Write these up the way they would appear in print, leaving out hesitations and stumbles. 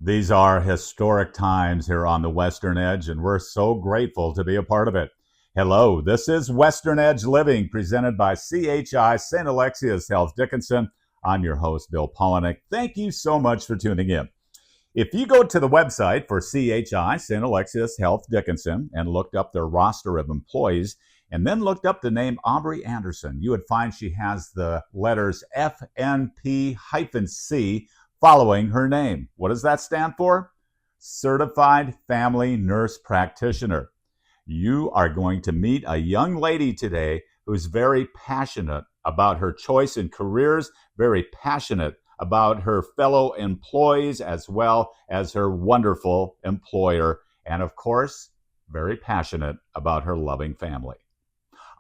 These are historic times here on the Western Edge, and we're so grateful to be a part of it. Hello, this is Western Edge Living, presented by CHI St. Alexius Health Dickinson. I'm your host, Bill Palanuk. Thank you so much for tuning in. If you go to the website for CHI St. Alexius Health Dickinson and looked up their roster of employees, and then looked up the name Aubree Anderson, you would find she has the letters FNP-C following her name. What does that stand for? Certified Family Nurse Practitioner. You are going to meet a young lady today who's very passionate about her choice in careers, very passionate about her fellow employees as well as her wonderful employer, and of course, very passionate about her loving family.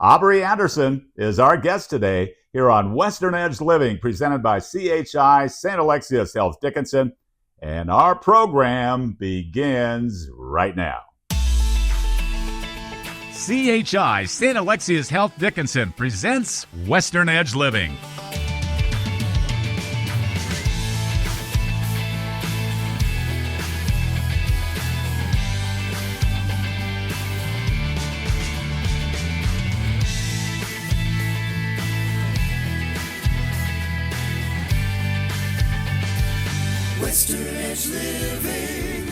Aubree Anderson is our guest today here on Western Edge Living, presented by CHI St. Alexius Health Dickinson, and our program begins right now. CHI St. Alexius Health Dickinson presents Western Edge Living. Western Edge Living.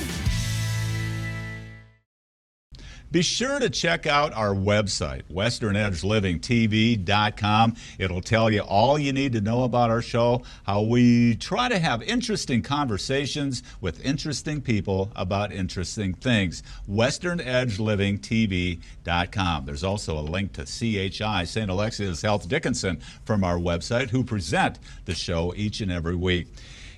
Be sure to check out our website, westernedgelivingtv.com. It'll tell you all you need to know about our show, how we try to have interesting conversations with interesting people about interesting things. westernedgelivingtv.com. There's also a link to CHI St. Alexius Health Dickinson from our website, who present the show each and every week.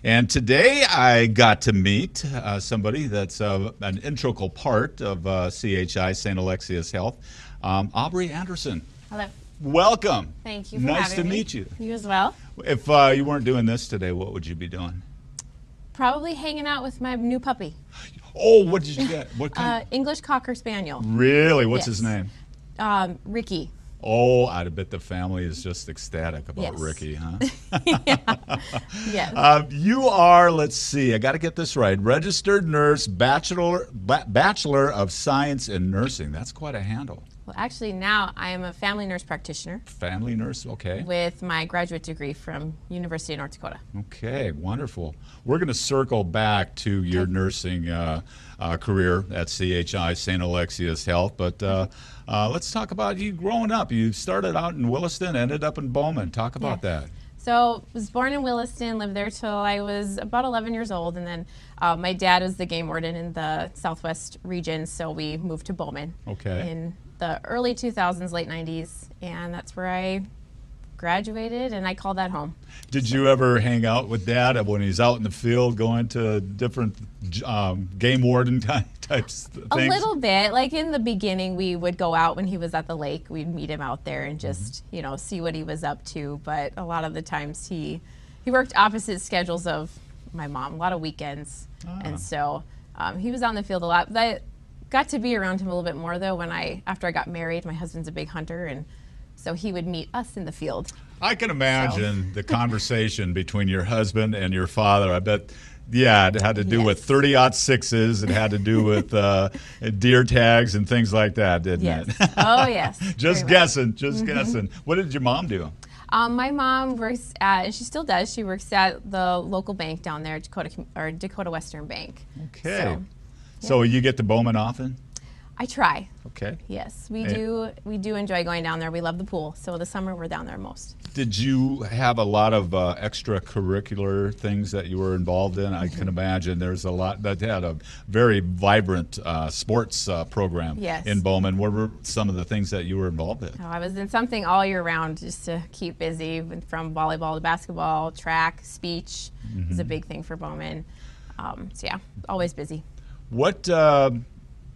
And today I got to meet somebody that's an integral part of CHI St. Alexius Health, Aubree Anderson. Hello. Welcome. Thank you for Nice having to me. meet you. You as well. If you weren't doing this today, what would you be doing? Probably hanging out with my new puppy. Oh, what did you get? What kind? English Cocker Spaniel. Really? What's his Yes. name? Ricky. Oh, I bet the family is just ecstatic about Yes. Ricky, huh? Yes. You are, let's see, I got to get this right, registered nurse, bachelor of science in nursing. That's quite a handle. Well, actually, now I am a family nurse practitioner Family nurse, okay. with my graduate degree from University of North Dakota. Okay, wonderful. We're going to circle back to your nursing career at CHI St. Alexius Health, but let's talk about you growing up. You started out in Williston, ended up in Bowman. Talk about that. So was born in Williston, lived there till I was about 11 years old, and then my dad was the game warden in the Southwest region, so we moved to Bowman in the early 2000s, late 90s, and that's where I graduated, and I call that home. Did you ever hang out with Dad when he's out in the field going to different game warden types things? A little bit. Like in the beginning, we would go out when he was at the lake. We'd meet him out there and just, see what he was up to. But a lot of the times he worked opposite schedules of my mom, a lot of weekends. And so he was out in the field a lot. But I got to be around him a little bit more, though, after I got married. My husband's a big hunter, and so he would meet us in the field. I can imagine the conversation between your husband and your father. I bet, yeah, it had to do with 30-06s. It had to do with deer tags and things like that, didn't it? Oh, yes. Just guessing, just guessing. What did your mom do? My mom works at, and she still does, she works at the local bank down there, Dakota Western Bank. Okay. So you get to Bowman often? I try. Okay. Yes, we do enjoy going down there. We love the pool, so the summer we're down there most. Did you have a lot of extracurricular things that you were involved in? I can imagine there's a lot that had a very vibrant sports program in Bowman. What were some of the things that you were involved in? Oh, I was in something all year round just to keep busy, from volleyball to basketball, track, speech is a big thing for Bowman. So yeah, always busy.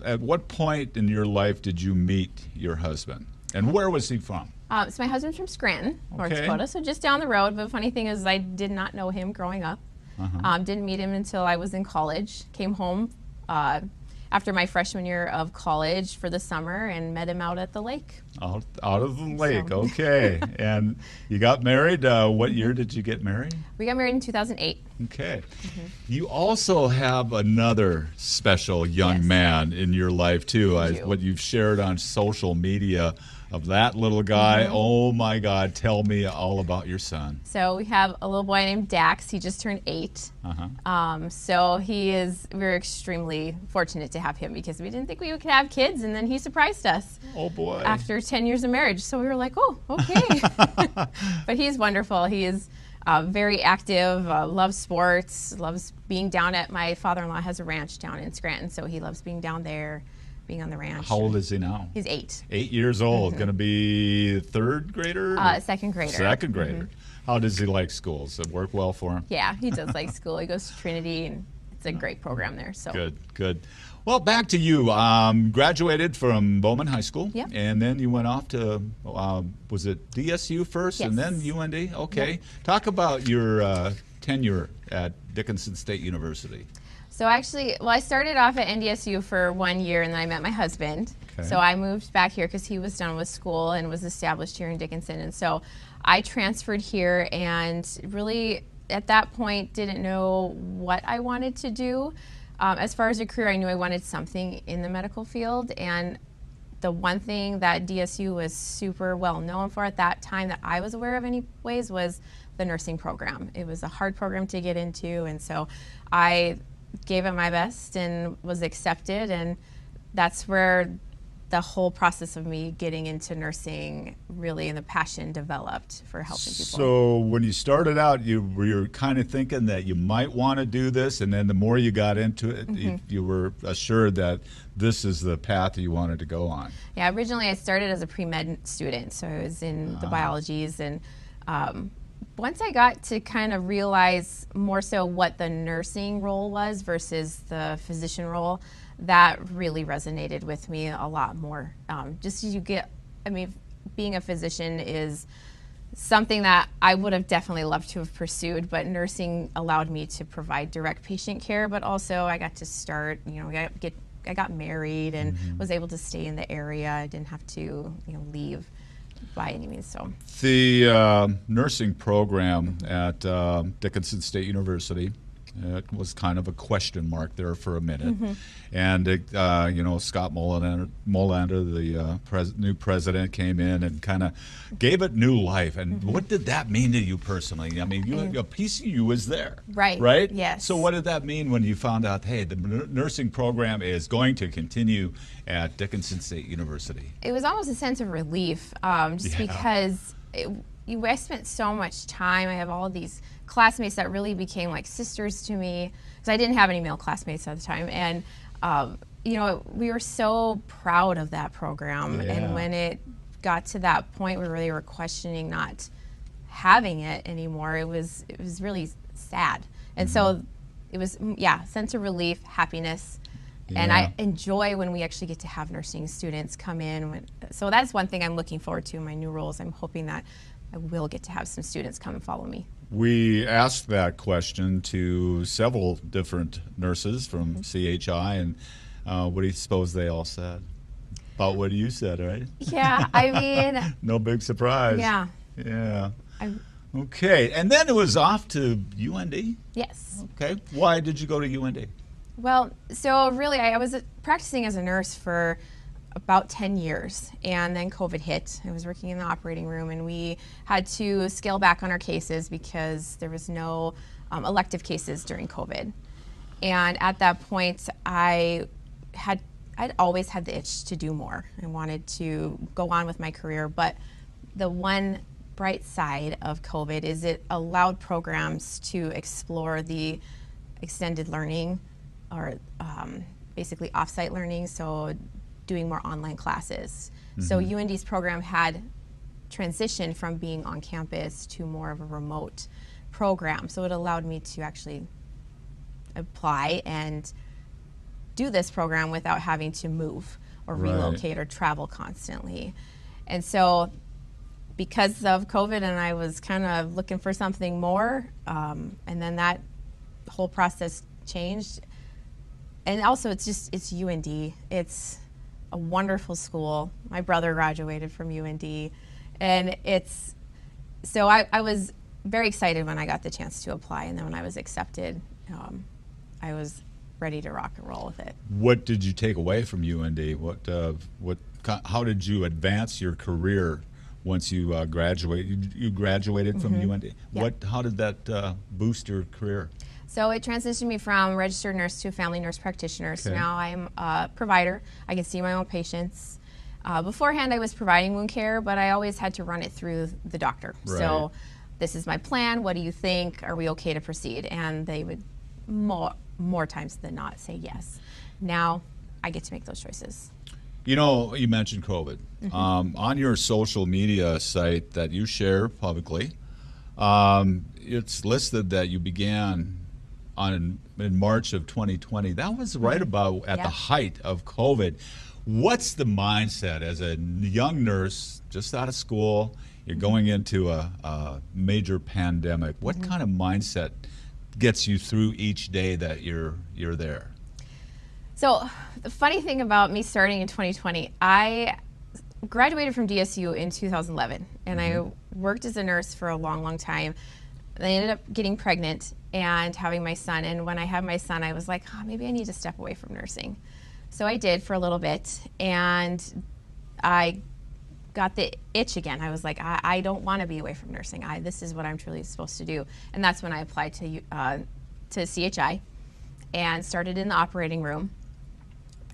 At what point in your life did you meet your husband, and where was he from? So my husband's from Scranton, North Dakota, so just down the road. But the funny thing is I did not know him growing up. Didn't meet him until I was in college. Came home after my freshman year of college for the summer and met him out at the lake. Out of the lake, okay. And you got married. What year did you get married? We got married in 2008. Okay. You also have another special young man in your life, too. What you've shared on social media of that little guy. Oh, my God. Tell me all about your son. So we have a little boy named Dax. He just turned 8. So we're extremely fortunate to have him because we didn't think we could have kids, and then he surprised us. Oh, boy. After 10 years of marriage. So we were like, oh, okay. But he's wonderful. He is very active, loves sports, loves being down at, my father-in-law has a ranch down in Scranton, so he loves being down there, being on the ranch. How old is he now? He's 8. 8 years old. Going to be third grader? Second grader. Second grader. How does he like school? Does it work well for him? Yeah, he does like school. He goes to Trinity, and it's a great program there. So Good. Well, back to you. Graduated from Bowman High School, Yep. and then you went off to, was it DSU first, and then Yes. UND? Okay. Yep. Talk about your tenure at Dickinson State University. So actually, I started off at NDSU for 1 year, and then I met my husband. Okay. So I moved back here because he was done with school and was established here in Dickinson. And so I transferred here, and really at that point didn't know what I wanted to do. As far as a career, I knew I wanted something in the medical field, and the one thing that DSU was super well known for at that time that I was aware of anyways was the nursing program. It was a hard program to get into, and so I gave it my best and was accepted, and that's where the whole process of me getting into nursing really, and the passion developed for helping people. So when you started out, you were kind of thinking that you might want to do this, and then the more you got into it, you were assured that this is the path you wanted to go on. Yeah, originally I started as a pre-med student, so I was in the biologies, and once I got to kind of realize more so what the nursing role was versus the physician role, that really resonated with me a lot more. Just as you get, being a physician is something that I would have definitely loved to have pursued, but nursing allowed me to provide direct patient care, but also I got to start, I got married and was able to stay in the area. I didn't have to, leave by any means. So the nursing program at Dickinson State University, it was kind of a question mark there for a minute. And, Scott Molander, the new president, came in and kind of gave it new life. And what did that mean to you personally? I mean, a piece of you was there. Right. Right? Yes. So what did that mean when you found out, hey, the nursing program is going to continue at Dickinson State University? It was almost a sense of relief, because I spent so much time. I have all these classmates that really became like sisters to me, because I didn't have any male classmates at the time, and we were so proud of that program. And when it got to that point where they were questioning not having it anymore, it was really sad. And so it was sense of relief, happiness. And I enjoy when we actually get to have nursing students come in. So that's one thing I'm looking forward to in my new roles. I'm hoping that I will get to have some students come and follow me. We asked that question to several different nurses from CHI, and what do you suppose they all said? About what you said, right? Yeah, I mean... No big surprise. Yeah. Yeah. Okay, and then it was off to UND? Yes. Okay. Why did you go to UND? Well, so really, I was practicing as a nurse for about 10 years, and then COVID hit. I was working in the operating room, and we had to scale back on our cases because there was no elective cases during COVID. And at that point, I'd always had the itch to do more. I wanted to go on with my career, but the one bright side of COVID is it allowed programs to explore the extended learning, or basically off-site learning, so doing more online classes. So UND's program had transitioned from being on campus to more of a remote program. So it allowed me to actually apply and do this program without having to move or relocate or travel constantly. And so because of COVID, and I was kind of looking for something more, and then that whole process changed. And also it's UND. It's a wonderful school. My brother graduated from UND, and so I was very excited when I got the chance to apply, and then when I was accepted, I was ready to rock and roll with it. What did you take away from UND? How did you advance your career once you graduated? You graduated from UND. Yep. How did that boost your career? So it transitioned me from registered nurse to family nurse practitioner. So Okay. now I'm a provider. I can see my own patients. Beforehand, I was providing wound care, but I always had to run it through the doctor. Right. So this is my plan. What do you think? Are we okay to proceed? And they would more times than not say yes. Now I get to make those choices. You know, you mentioned COVID. On your social media site that you share publicly, it's listed that you began in March of 2020. That was right about at the height of COVID. What's the mindset as a young nurse just out of school? You're going into a major pandemic. What kind of mindset gets you through each day that you're there? So the funny thing about me starting in 2020, I graduated from DSU in 2011, and I worked as a nurse for a long, long time. I ended up getting pregnant and having my son, and when I had my son, I was like, maybe I need to step away from nursing. So I did for a little bit, and I got the itch again. I was like, I don't want to be away from nursing. This is what I'm truly supposed to do. And that's when I applied to CHI and started in the operating room.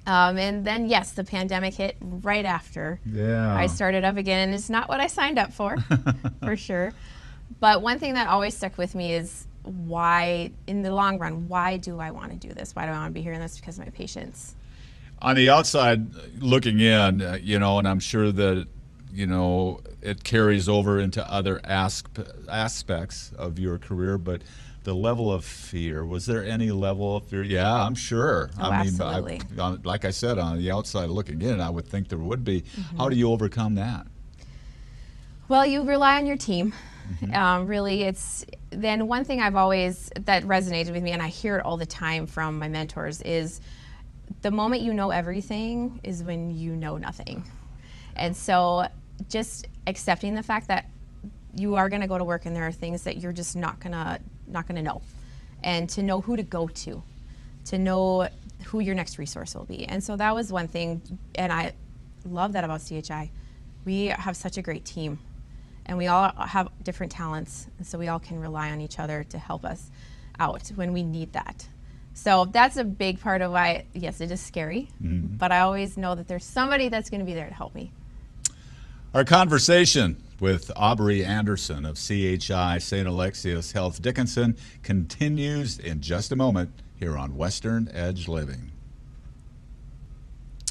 And then, yes, the pandemic hit right after. Yeah. I started up again, and it's not what I signed up for sure. But one thing that always stuck with me is why, in the long run, why do I want to do this? Why do I want to be here? And that's because of my patients. On the outside looking in, and I'm sure that, it carries over into other aspects of your career, but the level of fear, was there any level of fear? Yeah, I'm sure. Oh, absolutely. Like I said, on the outside looking in, I would think there would be. How do you overcome that? Well, you rely on your team. Really, then one thing that resonated with me, and I hear it all the time from my mentors, is the moment you know everything is when you know nothing. And so just accepting the fact that you are going to go to work and there are things that you're just not gonna know, and to know who to go to know who your next resource will be. And so that was one thing, and I love that about CHI. We have such a great team, and we all have different talents, and so we all can rely on each other to help us out when we need that. So that's a big part of why, yes, it is scary, but I always know that there's somebody that's going to be there to help me. Our conversation with Aubree Anderson of CHI St. Alexius Health Dickinson continues in just a moment here on Western Edge Living.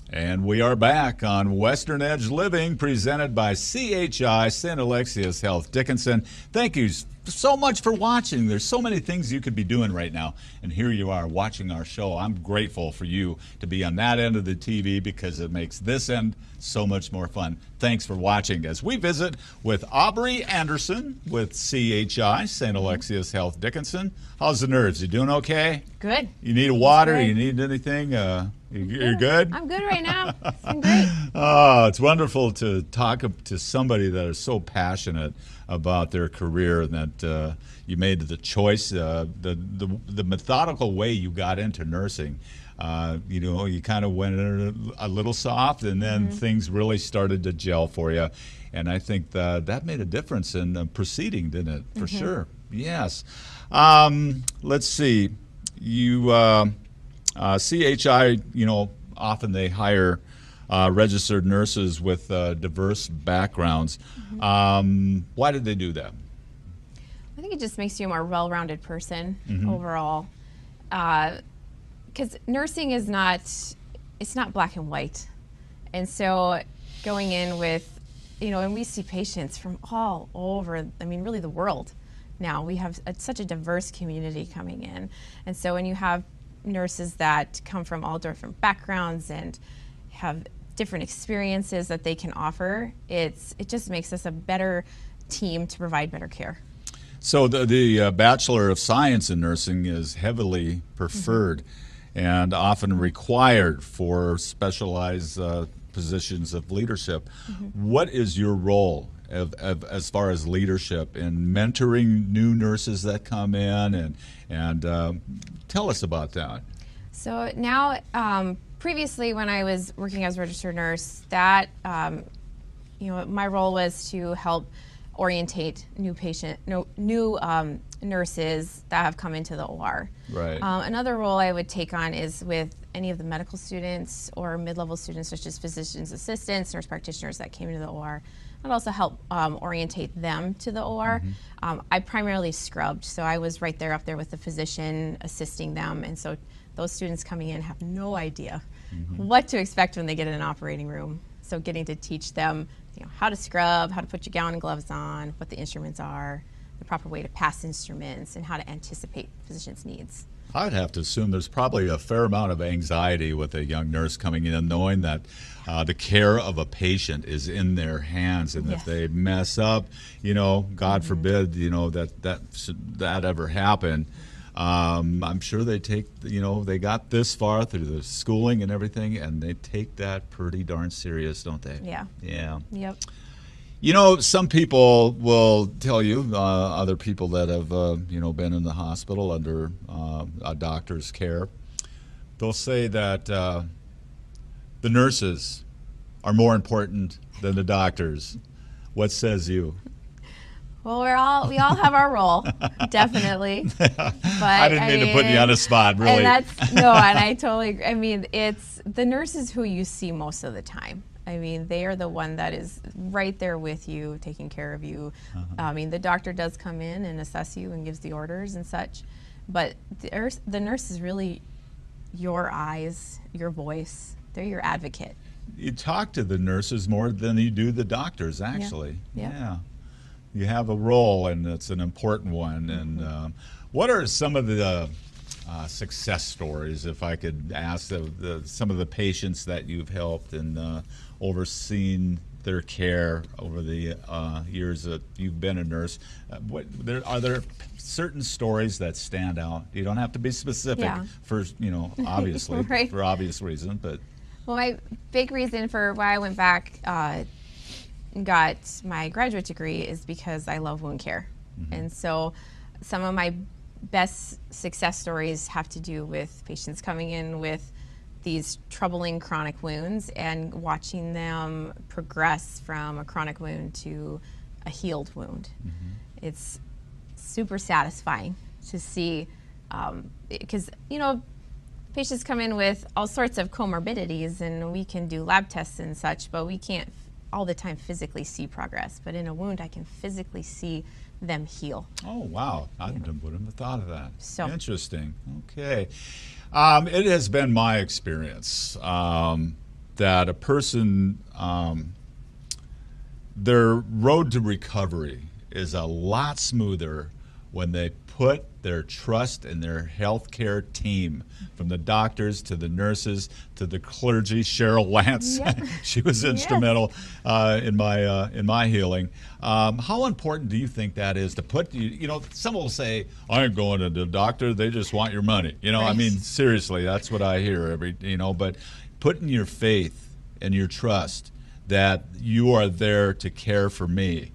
And we are back on Western Edge Living, presented by CHI St. Alexius Health Dickinson. Thank you so much for watching. There's so many things you could be doing right now, and here you are watching our show. I'm grateful for you to be on that end of the TV because it makes this end so much more fun. Thanks for watching as we visit with Aubree Anderson with CHI St. Alexius Health Dickinson. How's the nerves? You doing okay? Good. You need a water? Good. You need anything? You're good? I'm good right now. It's been great. Oh, it's wonderful to talk to somebody that is so passionate about their career and that you made the choice, the methodical way you got into nursing. You kind of went in a little soft, and then things really started to gel for you. And I think that made a difference in proceeding, didn't it? For sure. Yes. Let's see. You CHI, often they hire registered nurses with diverse backgrounds. Why did they do that? I think it just makes you a more well-rounded person overall. Because nursing is it's not black and white. And so going in with, and we see patients from all over, really the world now. We have such a diverse community coming in. And so when you have nurses that come from all different backgrounds and have different experiences that they can offer, it just makes us a better team to provide better care. So the Bachelor of Science in Nursing is heavily preferred and often required for specialized positions of leadership. What is your role as far as leadership and mentoring new nurses that come in, and tell us about that. So now, previously when I was working as a registered nurse, that my role was to help orientate new nurses that have come into the OR. Right. Another role I would take on is with any of the medical students or mid-level students, such as physician's assistants, nurse practitioners that came into the OR. I'd also help orientate them to the OR. I primarily scrubbed, so I was right there up there with the physician assisting them, and so those students coming in have no idea what to expect when they get in an operating room. So getting to teach them how to scrub, how to put your gown and gloves on, what the instruments are, the proper way to pass instruments, and how to anticipate physicians' needs. I'd have to assume there's probably a fair amount of anxiety with a young nurse coming in, knowing that the care of a patient is in their hands, and if they mess up, God forbid, that ever happen. I'm sure they take, they got this far through the schooling and everything, and they take that pretty darn serious, don't they? Yeah. Yeah. Yep. Some people will tell you, other people that have, been in the hospital under a doctor's care, they'll say that the nurses are more important than the doctors. What says you? Well, we all have our role, definitely. But I didn't mean to put you on the spot, really. And I totally agree. I mean, it's the nurses who you see most of the time. I mean, they are the one that is right there with you, taking care of you. I mean, the doctor does come in and assess you and gives the orders and such, but the nurse is really your eyes, your voice. They're your advocate. You talk to the nurses more than you do the doctors, actually. Yeah. You have a role, and it's an important one. And what are some of the success stories, if I could ask, some of the patients that you've helped and overseen their care over the years that you've been a nurse? Are there certain stories that stand out? You don't have to be specific for, obviously, right. for obvious reasons, but. Well, my big reason for why I went back and got my graduate degree is because I love wound care. And so some of my best success stories have to do with patients coming in with these troubling chronic wounds and watching them progress from a chronic wound to a healed wound. It's super satisfying to see, because patients come in with all sorts of comorbidities, and we can do lab tests and such, but we can't all the time physically see progress. But in a wound, I can physically see them heal. Oh, wow. I wouldn't have thought of that. So interesting. Okay. It has been my experience that a person, their road to recovery is a lot smoother when they put their trust in their healthcare team, from the doctors to the nurses to the clergy. Cheryl Lance, she was instrumental in my healing. How important do you think that is to put some will say, I ain't going to the doctor, they just want your money. Right. I mean, seriously, that's what I hear but putting your faith and your trust that you are there to care for me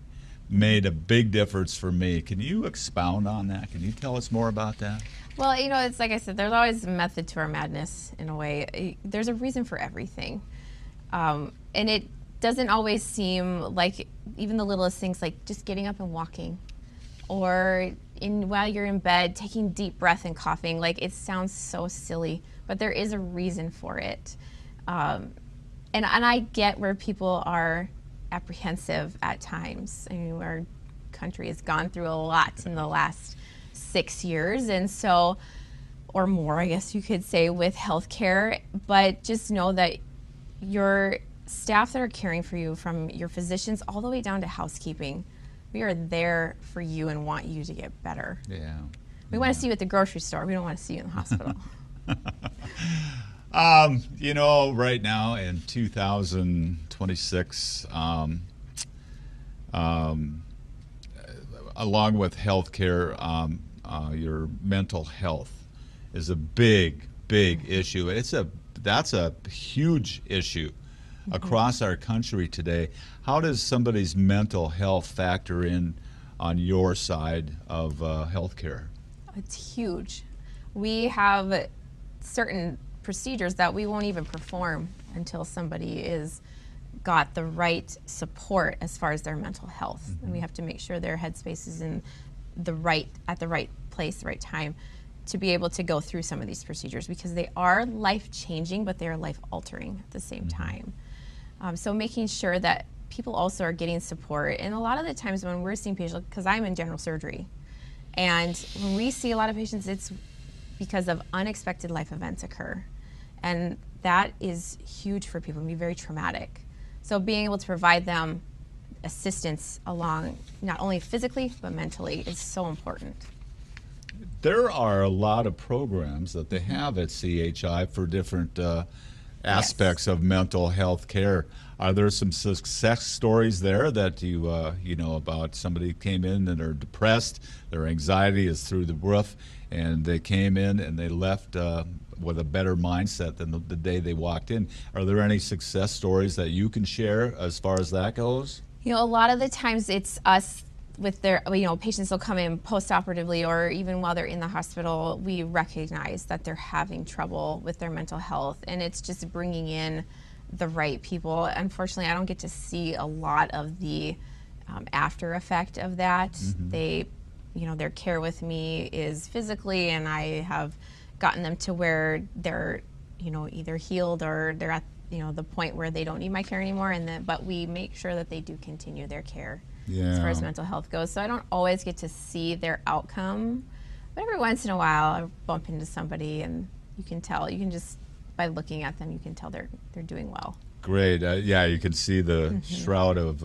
made a big difference for me. Can you expound on that? Can you tell us more about that? Well, it's like I said, there's always a method to our madness in a way. There's a reason for everything. And it doesn't always seem like even the littlest things, like just getting up and walking, or while you're in bed, taking deep breath and coughing. Like, it sounds so silly, but there is a reason for it. And I get where people are apprehensive at times. I mean, our country has gone through a lot in the last 6 years, and so, or more, I guess you could say, with healthcare. But just know that your staff that are caring for you, from your physicians all the way down to housekeeping, we are there for you and want you to get better. Yeah. We want to see you at the grocery store. We don't want to see you in the hospital. Right now in 2026, along with healthcare, your mental health is a big issue. That's a huge issue across our country today. How does somebody's mental health factor in on your side of healthcare? It's huge. We have certain procedures that we won't even perform until somebody is got the right support as far as their mental health. And we have to make sure their headspace is in at the right place, the right time to be able to go through some of these procedures, because they are life-changing, but they are life-altering at the same time. So making sure that people also are getting support. And a lot of the times when we're seeing patients, because I'm in general surgery, and when we see a lot of patients, it's because of unexpected life events occur. And that is huge for people. It can be very traumatic. So being able to provide them assistance along, not only physically, but mentally, is so important. There are a lot of programs that they have at CHI for different aspects of mental health care. Are there some success stories there that you know about? Somebody came in and are depressed, their anxiety is through the roof, and they came in and they left with a better mindset than the day they walked in. Are there any success stories that you can share as far as that goes? You know, a lot of the times it's us with their, patients will come in post-operatively or even while they're in the hospital. We recognize that they're having trouble with their mental health, and it's just bringing in the right people. Unfortunately, I don't get to see a lot of the after effect of that. They, their care with me is physically, and I have gotten them to where they're, either healed or they're at, the point where they don't need my care anymore. But we make sure that they do continue their care as far as mental health goes. So I don't always get to see their outcome, but every once in a while I bump into somebody and you can tell, just by looking at them, you can tell they're doing well. Great. Yeah, you can see the shroud of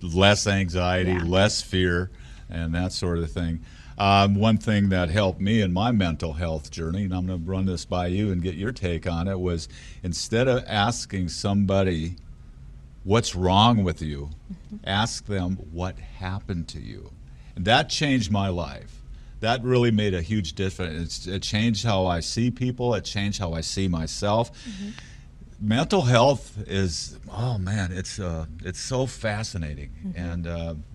less anxiety, less fear, and that sort of thing. One thing that helped me in my mental health journey, and I'm going to run this by you and get your take on it, was instead of asking somebody what's wrong with you, ask them what happened to you. And that changed my life. That really made a huge difference. It changed how I see people. It changed how I see myself. Mental health is, it's so fascinating. And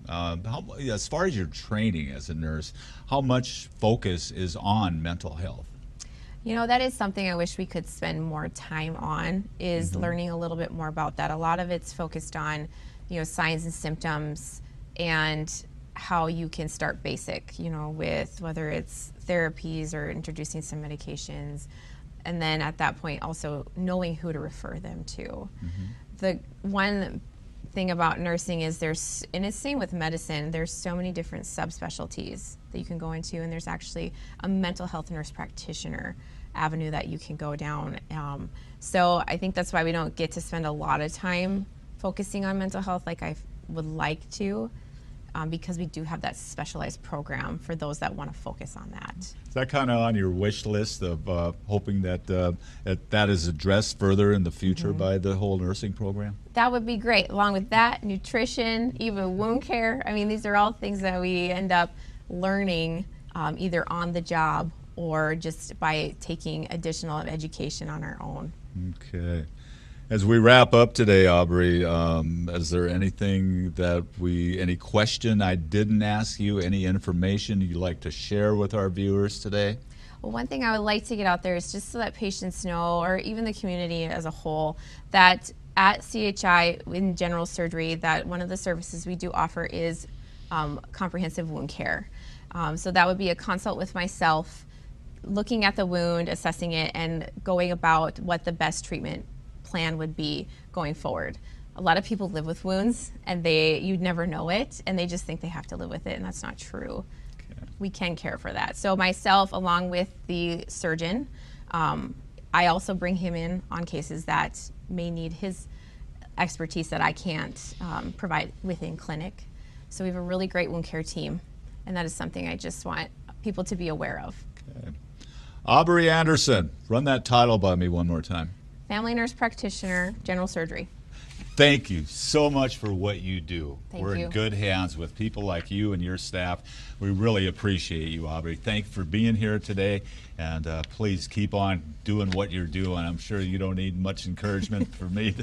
as far as your training as a nurse, how much focus is on mental health? That is something I wish we could spend more time on, is learning a little bit more about that. A lot of it's focused on, signs and symptoms and how you can start basic, with whether it's therapies or introducing some medications. And then at that point also knowing who to refer them to. The one thing about nursing is and it's same with medicine, there's so many different subspecialties that you can go into, and there's actually a mental health nurse practitioner avenue that you can go down. So I think that's why we don't get to spend a lot of time focusing on mental health like I would like to, because we do have that specialized program for those that want to focus on that. Is that kind of on your wish list of hoping that that is addressed further in the future by the whole nursing program? That would be great. Along with that, nutrition, even wound care. I mean, these are all things that we end up learning either on the job or just by taking additional education on our own. Okay. As we wrap up today, Aubree, is there anything any question I didn't ask you, any information you'd like to share with our viewers today? Well, one thing I would like to get out there is just so that patients know, or even the community as a whole, that at CHI in general surgery, that one of the services we do offer is comprehensive wound care. So that would be a consult with myself, looking at the wound, assessing it, and going about what the best treatment plan would be going forward. A lot of people live with wounds and you'd never know it, and they just think they have to live with it, and that's not true. Okay. We can care for that. So myself, along with the surgeon, I also bring him in on cases that may need his expertise that I can't provide within clinic. So we have a really great wound care team, and that is something I just want people to be aware of. Okay. Aubree Anderson, run that title by me one more time. Family Nurse Practitioner, General Surgery. Thank you so much for what you do. Thank We're you. in good hands with people like you and your staff. We really appreciate you, Aubree. Thank you for being here today, and please keep on doing what you're doing. I'm sure you don't need much encouragement for me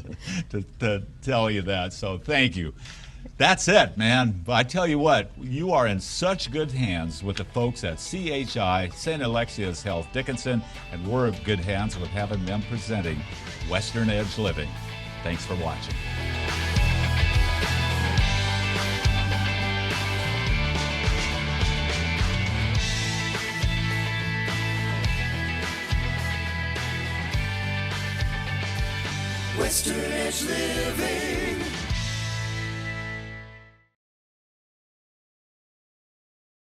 to tell you that, so thank you. That's it, man. But I tell you what, you are in such good hands with the folks at CHI, St. Alexius Health Dickinson, and we're in good hands with having them presenting Western Edge Living. Thanks for watching. Western Edge Living.